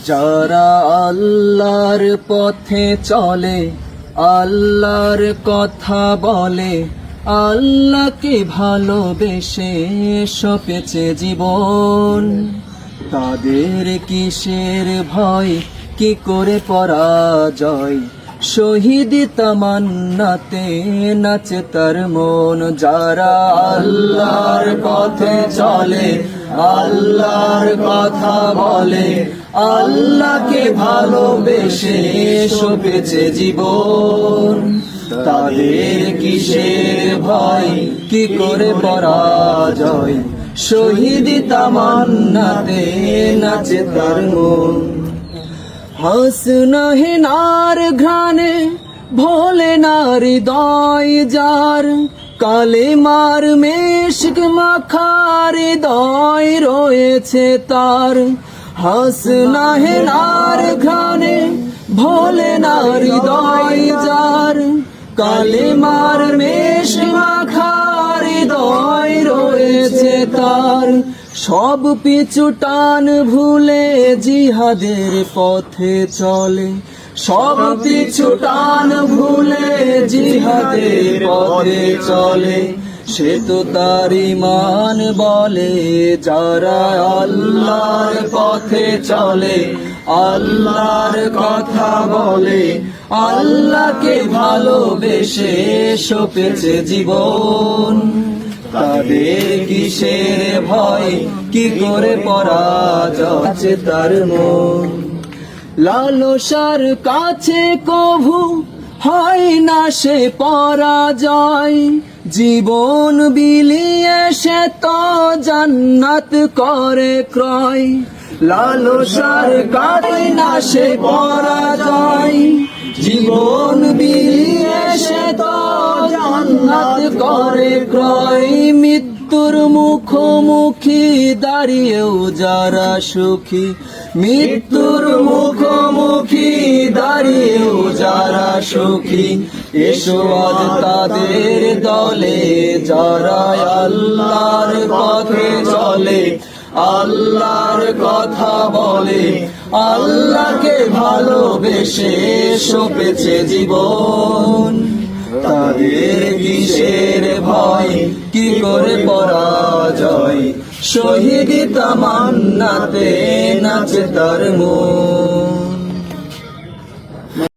যারা আল্লাহর পথে চলে, আল্লাহর কথা বলে, আল্লাহকে ভালোবেসে সপেছে জীবন, তাদের কিসের ভয়, কি করে পরাজয়, শহীদ তামান্নাতে নাচে তার মন। যারা আল্লাহর পথে চলে, আল্লাহর কথা বলে, আল্লাহকে ভালোবেসে সপেছে জীবন, তাদের কিসের ভয়, কি করে পরাজয়, শহীদ তামান্নাতে নাচে তার মন। হাসনা হেনার ঘ্রাণে ভোলে না হৃদয় যার, কালেমার মেশক মাখার হৃদয় রয়েছে তার। হাসনা হেনার ঘ্রাণে ভোলে না হৃদয় যার, কালেমার মেশক মাখার হৃদয় রয়েছে তার। সব পিছু টান ভুলে জিহাদের পথে চলে, সব পিছু টান ভুলে জিহাদের পথে চলে, সে তো তার ঈমান বলে। যারা আল্লাহর পথে চলে, আল্লাহর কথা বলে, আল্লাহকে ভালোবেসে সপেছে জীবন, তাদের কিসের ভয়, কি করে পরাজয়, আছে তার মন। লালসার কাছে কভু হয় না সে পরাজয়, জীবন বিলিয়ে সে তো জান্নাত করে ক্রয়। লালসার কাছে না সে পরাজয়, জীবন বিলিয়ে সে তো জান্নাত করে ক্রয়। মৃত্যুর মুখোমুখি দাঁড়িয়েও যারা সুখী, মৃত্যুর মুখোমুখি দাঁড়িয়েও যারা সুখী, এসো আজ তাদের দলে। যারা আল্লাহর পথে চলে, আল্লাহর কথা বলে, আল্লাহকে ভালোবেসে সপেছে জীবন, তাদের কিসের ভয়, কি করে পরাজয়, শহীদ তামান্নাতে নাচে তার মন।